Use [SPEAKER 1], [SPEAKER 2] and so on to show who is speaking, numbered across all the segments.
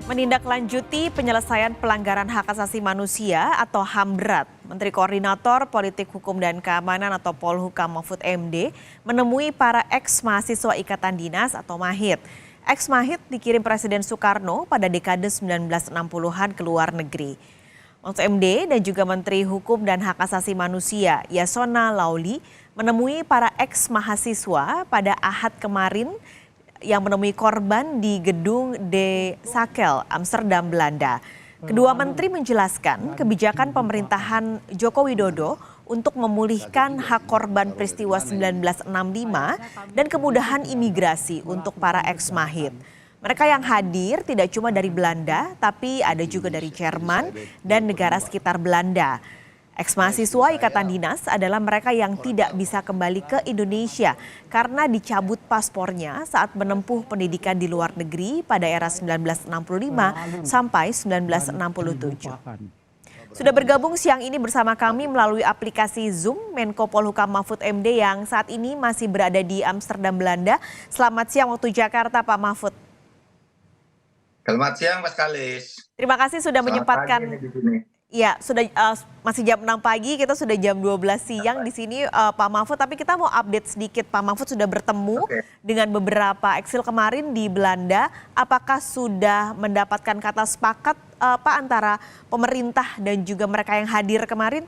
[SPEAKER 1] Menindaklanjuti penyelesaian pelanggaran hak asasi manusia atau HAM berat, Menteri Koordinator Politik Hukum dan Keamanan atau Polhukam Mahfud MD menemui para ex-mahasiswa Ikatan Dinas atau MAHIT. Ex-MAHIT dikirim Presiden Soekarno pada dekade 1960-an ke luar negeri. Mahfud MD dan juga Menteri Hukum dan Hak Asasi Manusia Yasona Lauli menemui para ex-mahasiswa pada Ahad kemarin yang menemui korban di gedung De Sakel, Amsterdam, Belanda. Kedua menteri menjelaskan kebijakan pemerintahan Joko Widodo untuk memulihkan hak korban peristiwa 1965 dan kemudahan imigrasi untuk para ex-MAHIT. Mereka yang hadir tidak cuma dari Belanda, tapi ada juga dari Jerman dan negara sekitar Belanda. Ex-mahasiswa Ikatan Dinas adalah mereka yang tidak bisa kembali ke Indonesia karena dicabut paspornya saat menempuh pendidikan di luar negeri pada era 1965 sampai 1967. Sudah bergabung siang ini bersama kami melalui aplikasi Zoom Menko Polhukam Mahfud MD yang saat ini masih berada di Amsterdam, Belanda. Selamat siang waktu Jakarta, Pak Mahfud.
[SPEAKER 2] Selamat siang, Mas Kalis.
[SPEAKER 1] Terima kasih sudah
[SPEAKER 2] Selamat
[SPEAKER 1] menyempatkan.
[SPEAKER 2] pagi di sini.
[SPEAKER 1] Ya, sudah masih jam 6 pagi, kita sudah jam 12 siang di sini Pak Mahfud, tapi kita mau update sedikit. Pak Mahfud sudah bertemu dengan beberapa eksil kemarin di Belanda. Apakah sudah mendapatkan kata sepakat Pak antara pemerintah dan juga mereka yang hadir kemarin?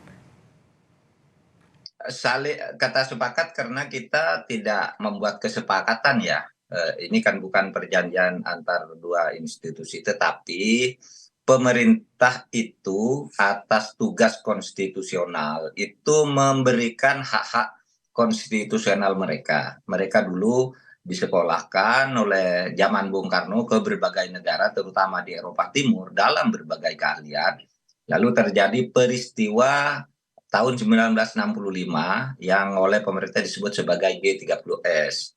[SPEAKER 2] Kata sepakat karena kita tidak membuat kesepakatan ya. Ini kan bukan perjanjian antar dua institusi, tetapi pemerintah itu atas tugas konstitusional itu memberikan hak-hak konstitusional mereka. Mereka dulu disekolahkan oleh zaman Bung Karno ke berbagai negara, terutama di Eropa Timur, dalam berbagai keahlian. Lalu terjadi peristiwa tahun 1965 yang oleh pemerintah disebut sebagai G30S.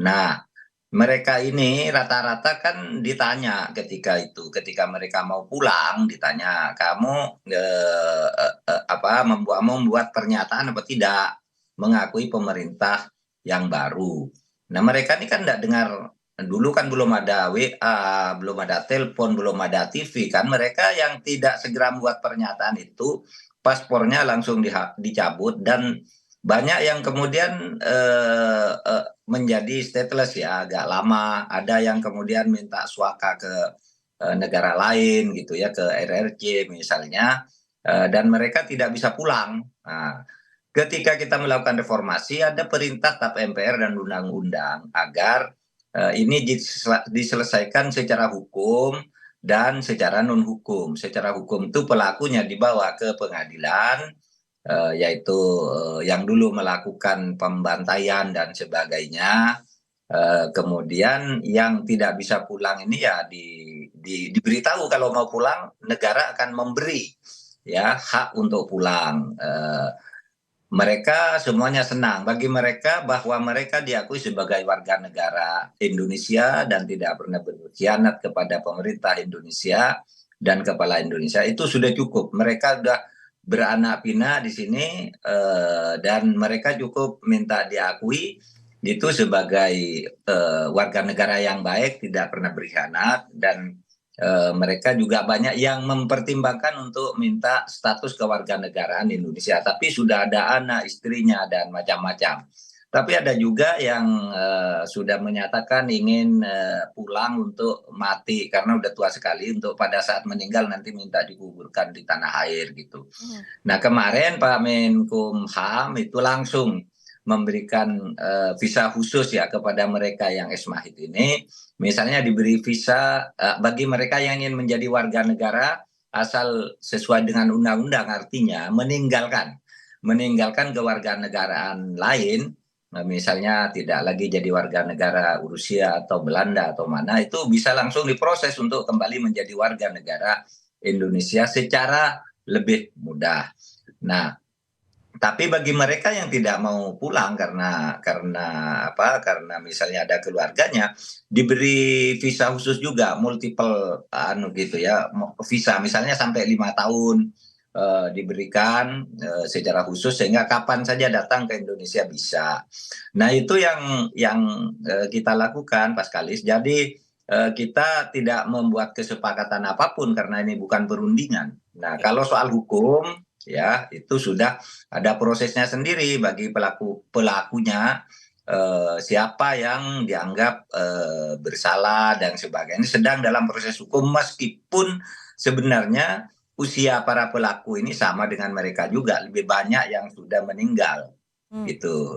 [SPEAKER 2] Nah, mereka ini rata-rata kan ditanya ketika mereka mau pulang, ditanya kamu membuat pernyataan apa tidak mengakui pemerintah yang baru. Nah, mereka ini kan tidak dengar, dulu kan belum ada WA, belum ada telepon, belum ada TV kan. Mereka yang tidak segera membuat pernyataan itu paspornya langsung dicabut dan banyak yang kemudian menjadi stateless ya agak lama. Ada yang kemudian minta suaka ke negara lain gitu ya, ke RRC misalnya, dan mereka tidak bisa pulang. Nah, ketika kita melakukan reformasi ada perintah TAP MPR dan undang-undang agar ini diselesaikan secara hukum dan secara non hukum. Secara hukum itu pelakunya dibawa ke pengadilan, yaitu yang dulu melakukan pembantaian dan sebagainya. Kemudian yang tidak bisa pulang ini ya diberitahu kalau mau pulang negara akan memberi ya hak untuk pulang. Mereka semuanya senang. Bagi mereka bahwa mereka diakui sebagai warga negara Indonesia dan tidak pernah berkhianat kepada pemerintah Indonesia dan kepala Indonesia itu sudah cukup. Mereka sudah beranak pinak di sini dan mereka cukup minta diakui itu sebagai warga negara yang baik, tidak pernah berkhianat, dan mereka juga banyak yang mempertimbangkan untuk minta status kewarganegaraan Indonesia, tapi sudah ada anak, istrinya, dan macam-macam. Tapi ada juga yang sudah menyatakan ingin pulang untuk mati karena udah tua sekali, untuk pada saat meninggal nanti minta dikuburkan di tanah air gitu. Nah, kemarin Pak Menkumham itu langsung memberikan visa khusus ya kepada mereka yang ex-MAHIT ini. Misalnya diberi visa bagi mereka yang ingin menjadi warga negara asal sesuai dengan undang-undang, artinya meninggalkan kewarganegaraan lain, misalnya tidak lagi jadi warga negara Rusia atau Belanda atau mana, itu bisa langsung diproses untuk kembali menjadi warga negara Indonesia secara lebih mudah. Nah, tapi bagi mereka yang tidak mau pulang karena misalnya ada keluarganya, diberi visa khusus juga, multiple gitu ya, visa misalnya sampai 5 tahun diberikan secara khusus sehingga kapan saja datang ke Indonesia bisa. Nah, itu yang kita lakukan, Pak Kalis. Jadi kita tidak membuat kesepakatan apapun karena ini bukan perundingan. Nah, kalau soal hukum ya itu sudah ada prosesnya sendiri bagi pelakunya, siapa yang dianggap bersalah dan sebagainya sedang dalam proses hukum meskipun sebenarnya usia para pelaku ini sama dengan mereka juga, lebih banyak yang sudah meninggal gitu.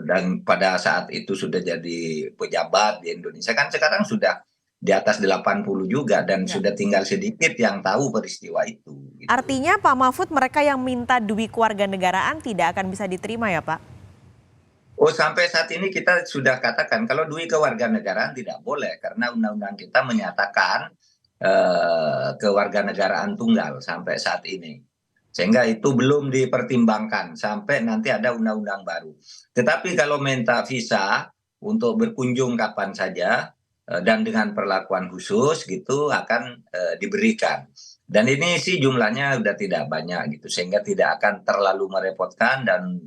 [SPEAKER 2] Dan pada saat itu sudah jadi pejabat di Indonesia, kan sekarang sudah di atas 80 juga dan
[SPEAKER 1] Ya.
[SPEAKER 2] sudah tinggal sedikit yang tahu peristiwa itu gitu.
[SPEAKER 1] Artinya Pak Mahfud, mereka yang minta dui kewarganegaraan tidak akan bisa diterima ya Pak?
[SPEAKER 2] Oh, sampai saat ini kita sudah katakan kalau dui kewarganegaraan tidak boleh karena undang-undang kita menyatakan kewarganegaraan tunggal sampai saat ini. Sehingga itu belum dipertimbangkan sampai nanti ada undang-undang baru. Tetapi kalau minta visa untuk berkunjung kapan saja dan dengan perlakuan khusus gitu akan diberikan. Dan ini sih jumlahnya sudah tidak banyak gitu sehingga tidak akan terlalu merepotkan dan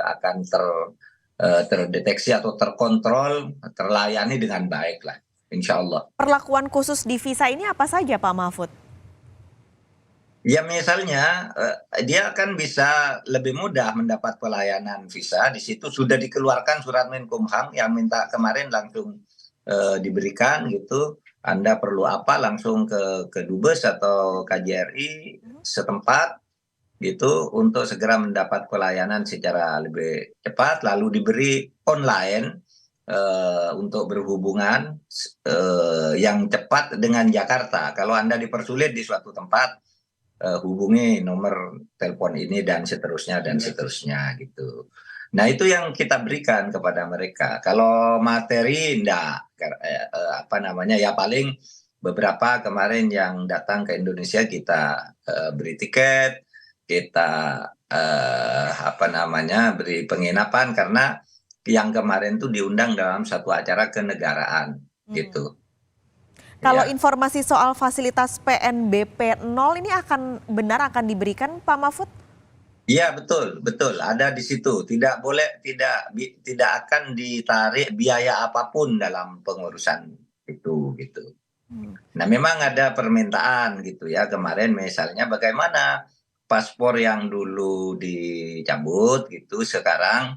[SPEAKER 2] akan terdeteksi atau terkontrol, terlayani dengan baik lah, insya Allah.
[SPEAKER 1] Perlakuan khusus di visa ini apa saja Pak Mahfud?
[SPEAKER 2] Ya misalnya dia akan bisa lebih mudah mendapat pelayanan visa. Di situ sudah dikeluarkan surat Menkumham yang minta kemarin langsung diberikan gitu. Anda perlu apa langsung ke Dubes atau KJRI setempat gitu untuk segera mendapat pelayanan secara lebih cepat lalu diberi online untuk berhubungan yang cepat dengan Jakarta. Kalau Anda dipersulit di suatu tempat hubungi nomor telepon ini dan seterusnya gitu. Nah itu yang kita berikan kepada mereka. Kalau materi enggak apa namanya ya paling beberapa kemarin yang datang ke Indonesia kita beri tiket, kita apa namanya beri penginapan karena yang kemarin tuh diundang dalam satu acara kenegaraan gitu.
[SPEAKER 1] Kalau
[SPEAKER 2] Ya.
[SPEAKER 1] informasi soal fasilitas PNBP 0 ini akan diberikan Pak Mahfud?
[SPEAKER 2] Iya betul betul ada di situ tidak boleh tidak akan ditarik biaya apapun dalam pengurusan itu gitu. Nah memang ada permintaan gitu ya kemarin misalnya bagaimana paspor yang dulu dicabut gitu sekarang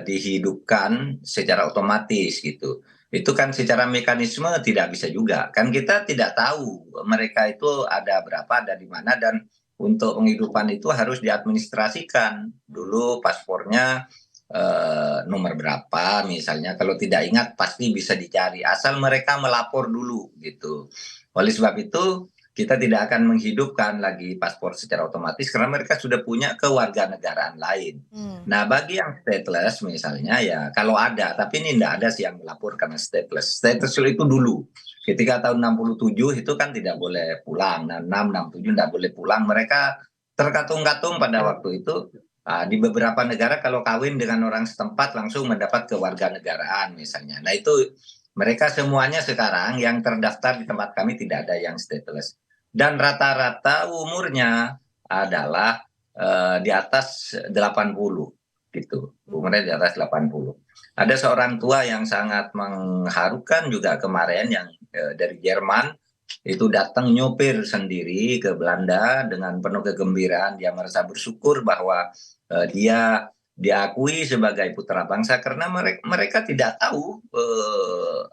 [SPEAKER 2] dihidupkan secara otomatis gitu. Itu kan secara mekanisme tidak bisa juga kan kita tidak tahu mereka itu ada berapa ada di mana dan untuk penghidupan itu harus diadministrasikan dulu paspornya nomor berapa misalnya kalau tidak ingat pasti bisa dicari asal mereka melapor dulu gitu. Oleh sebab itu kita tidak akan menghidupkan lagi paspor secara otomatis karena mereka sudah punya kewarganegaraan lain. Nah bagi yang stateless misalnya ya kalau ada tapi ini tidak ada sih yang melapor karena stateless. Stateless itu dulu ketika tahun 67 itu kan tidak boleh pulang. Nah 67 tidak boleh pulang mereka terkatung-katung pada waktu itu. Di beberapa negara kalau kawin dengan orang setempat langsung mendapat kewarganegaraan misalnya. Nah itu mereka semuanya sekarang yang terdaftar di tempat kami tidak ada yang stateless. Dan rata-rata umurnya adalah di atas 80 gitu. Umurnya di atas 80. Ada seorang tua yang sangat mengharukan juga kemarin yang dari Jerman itu datang nyopir sendiri ke Belanda dengan penuh kegembiraan dia merasa bersyukur bahwa dia diakui sebagai putra bangsa karena mereka tidak tahu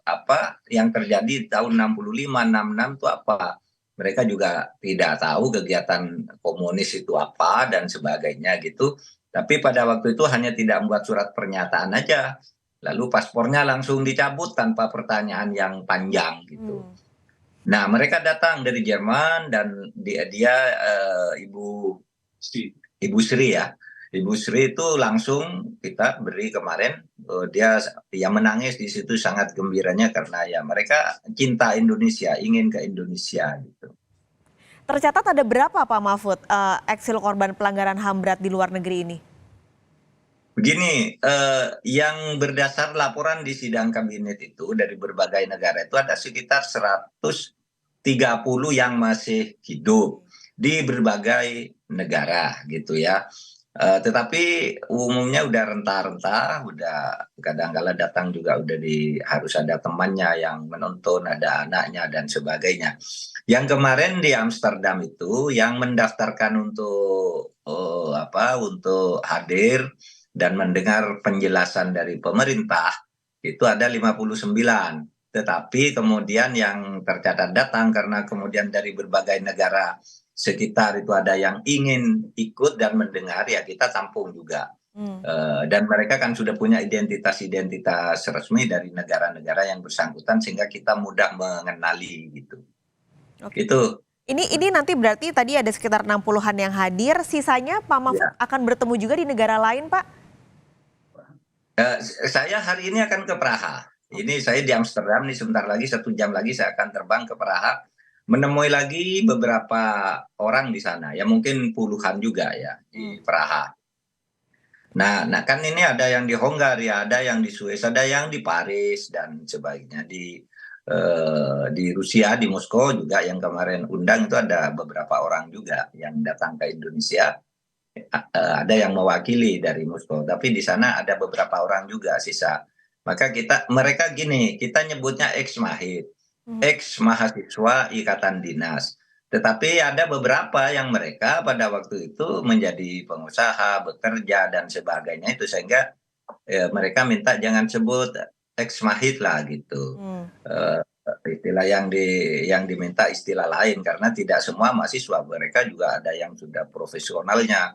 [SPEAKER 2] apa yang terjadi tahun 65 66 itu apa. Mereka juga tidak tahu kegiatan komunis itu apa dan sebagainya gitu. Tapi pada waktu itu hanya tidak membuat surat pernyataan aja. Lalu paspornya langsung dicabut tanpa pertanyaan yang panjang gitu. Nah, mereka datang dari Jerman dan dia Ibu Sri ya. Ibu Sri itu langsung kita beri kemarin dia menangis di situ sangat gembiranya karena ya mereka cinta Indonesia, ingin ke Indonesia gitu.
[SPEAKER 1] Tercatat ada berapa Pak Mahfud eksil korban pelanggaran HAM berat di luar negeri ini?
[SPEAKER 2] Begini, yang berdasar laporan di sidang kabinet itu dari berbagai negara itu ada sekitar 130 yang masih hidup di berbagai negara gitu ya. Tetapi umumnya udah renta-renta, udah kadang-kala datang juga udah harus ada temannya yang menonton, ada anaknya dan sebagainya. Yang kemarin di Amsterdam itu yang mendaftarkan untuk hadir dan mendengar penjelasan dari pemerintah itu ada 59. Tetapi kemudian yang tercatat datang karena kemudian dari berbagai negara sekitar itu ada yang ingin ikut dan mendengar, ya kita tampung juga.
[SPEAKER 1] Hmm,
[SPEAKER 2] Dan mereka kan sudah punya identitas-identitas resmi dari negara-negara yang bersangkutan sehingga kita mudah mengenali gitu.
[SPEAKER 1] oke.
[SPEAKER 2] Itu
[SPEAKER 1] Ini nanti berarti tadi ada sekitar 60-an yang hadir, sisanya Pak Mahfud
[SPEAKER 2] ya.
[SPEAKER 1] akan bertemu juga di negara lain, Pak?
[SPEAKER 2] Saya hari ini akan ke Praha.
[SPEAKER 1] Oke.
[SPEAKER 2] Ini saya di Amsterdam nih, sebentar lagi 1 jam lagi saya akan terbang ke Praha menemui lagi beberapa orang di sana. Ya mungkin puluhan juga ya
[SPEAKER 1] Hmm,
[SPEAKER 2] di Praha. Nah, kan ini ada yang di Hongaria, ada yang di Swiss, ada yang di Paris dan sebagainya. Di Rusia, di Moskow juga yang kemarin undang itu ada beberapa orang juga yang datang ke Indonesia. Ada yang mewakili dari Moskow, tapi di sana ada beberapa orang juga sisa. Maka mereka gini, kita nyebutnya ex-mahit,
[SPEAKER 1] hmm.
[SPEAKER 2] ex-mahasiswa ikatan dinas. Tetapi ada beberapa yang mereka pada waktu itu menjadi pengusaha, bekerja dan sebagainya itu sehingga mereka minta jangan sebut ex-mahit lah gitu.
[SPEAKER 1] Hmm.
[SPEAKER 2] Eh, Istilah yang diminta istilah lain karena tidak semua mahasiswa, mereka juga ada yang sudah profesionalnya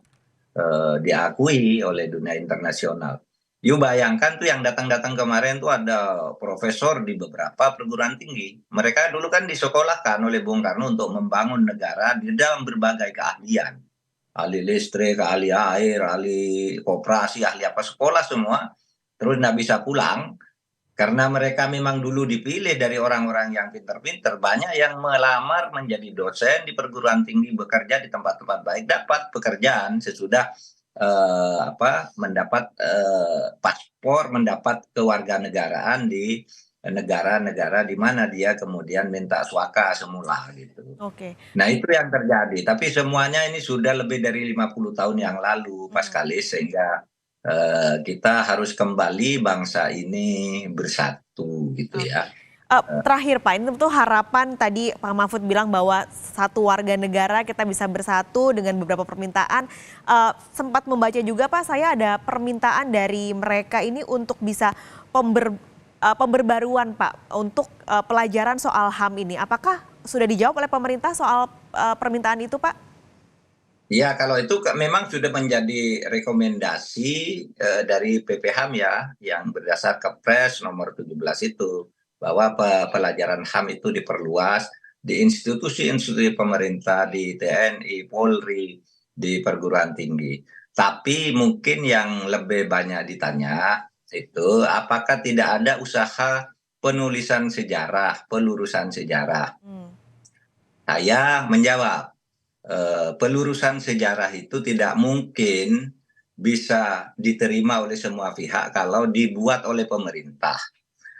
[SPEAKER 2] diakui oleh dunia internasional. You bayangkan tuh yang datang-datang kemarin tuh ada profesor di beberapa perguruan tinggi. Mereka dulu kan disekolahkan oleh Bung Karno untuk membangun negara di dalam berbagai keahlian. Ahli listrik, ahli air, ahli koperasi, ahli apa, sekolah semua. Terus nggak bisa pulang karena mereka memang dulu dipilih dari orang-orang yang pinter-pinter, banyak yang melamar menjadi dosen di perguruan tinggi, bekerja di tempat-tempat baik, dapat pekerjaan sesudah mendapat paspor, mendapat kewarganegaraan di negara-negara di mana dia kemudian minta suaka semula gitu.
[SPEAKER 1] Oke.
[SPEAKER 2] Nah, itu yang terjadi. Tapi semuanya ini sudah lebih dari 50 tahun yang lalu, Pas
[SPEAKER 1] Hmm.
[SPEAKER 2] Kalis, sehingga kita harus kembali bangsa ini bersatu gitu
[SPEAKER 1] Oke.
[SPEAKER 2] ya.
[SPEAKER 1] Terakhir Pak, ini tentu harapan tadi Pak Mahfud bilang bahwa satu warga negara kita bisa bersatu dengan beberapa permintaan. Sempat membaca juga Pak, saya ada permintaan dari mereka ini untuk bisa pemberbaruan Pak untuk pelajaran soal HAM ini. Apakah sudah dijawab oleh pemerintah soal permintaan itu Pak?
[SPEAKER 2] Ya, kalau itu memang sudah menjadi rekomendasi dari PPHAM ya, yang berdasar Kepres nomor 17 itu, bahwa pelajaran HAM itu diperluas di institusi-institusi pemerintah, di TNI, Polri, di perguruan tinggi. Tapi mungkin yang lebih banyak ditanya itu, apakah tidak ada usaha penulisan sejarah, pelurusan sejarah?
[SPEAKER 1] Hmm,
[SPEAKER 2] Saya menjawab, pelurusan sejarah itu tidak mungkin bisa diterima oleh semua pihak kalau dibuat oleh pemerintah.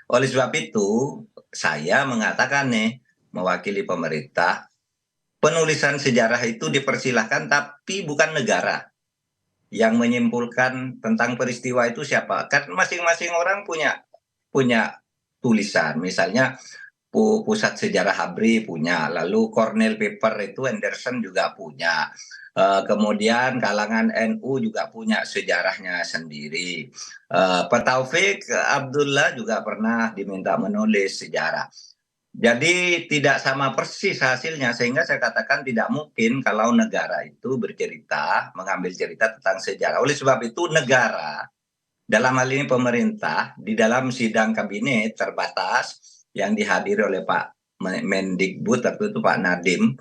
[SPEAKER 2] Oleh sebab itu, saya mengatakan nih, mewakili pemerintah, penulisan sejarah itu dipersilahkan, tapi bukan negara yang menyimpulkan tentang peristiwa itu siapa. Kan masing-masing orang punya punya tulisan. Misalnya Pusat Sejarah Habri punya, lalu Cornell Paper itu Anderson juga punya. Kemudian kalangan NU juga punya sejarahnya sendiri. Pak Taufik Abdullah juga pernah diminta menulis sejarah. Jadi tidak sama persis hasilnya, sehingga saya katakan tidak mungkin kalau negara itu bercerita, mengambil cerita tentang sejarah. Oleh sebab itu negara, dalam hal ini pemerintah, di dalam sidang kabinet terbatas yang dihadiri oleh Pak Mendikbud waktu itu Pak Nadiem,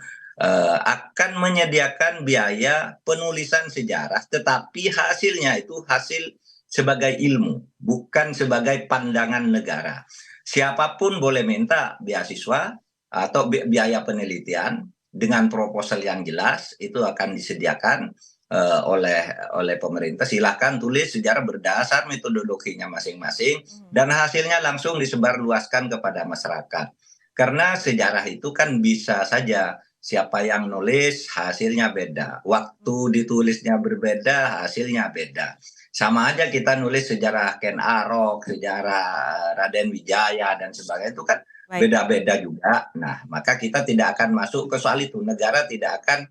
[SPEAKER 2] akan menyediakan biaya penulisan sejarah, tetapi hasilnya itu hasil sebagai ilmu, bukan sebagai pandangan negara. Siapapun boleh minta beasiswa atau biaya penelitian dengan proposal yang jelas, itu akan disediakan oleh pemerintah. Silakan tulis sejarah berdasar metodologinya masing-masing
[SPEAKER 1] hmm,
[SPEAKER 2] dan hasilnya langsung disebarluaskan kepada masyarakat. Karena sejarah itu kan bisa saja siapa yang nulis hasilnya beda. Waktu ditulisnya berbeda, hasilnya beda. Sama aja kita nulis sejarah Ken Arok, sejarah Raden Wijaya dan sebagainya itu kan
[SPEAKER 1] Baik.
[SPEAKER 2] beda-beda juga. Nah, maka kita tidak akan masuk ke soal itu. Negara tidak akan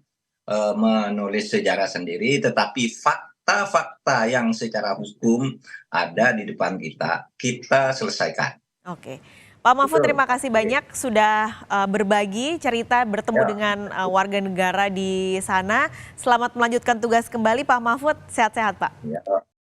[SPEAKER 2] menulis sejarah sendiri, tetapi fakta-fakta yang secara hukum ada di depan kita selesaikan.
[SPEAKER 1] Oke. Pak Mahfud,
[SPEAKER 2] Betul.
[SPEAKER 1] terima kasih banyak sudah berbagi cerita bertemu
[SPEAKER 2] Ya.
[SPEAKER 1] dengan warga negara di sana. Selamat melanjutkan tugas kembali Pak Mahfud, sehat-sehat Pak.
[SPEAKER 2] Ya.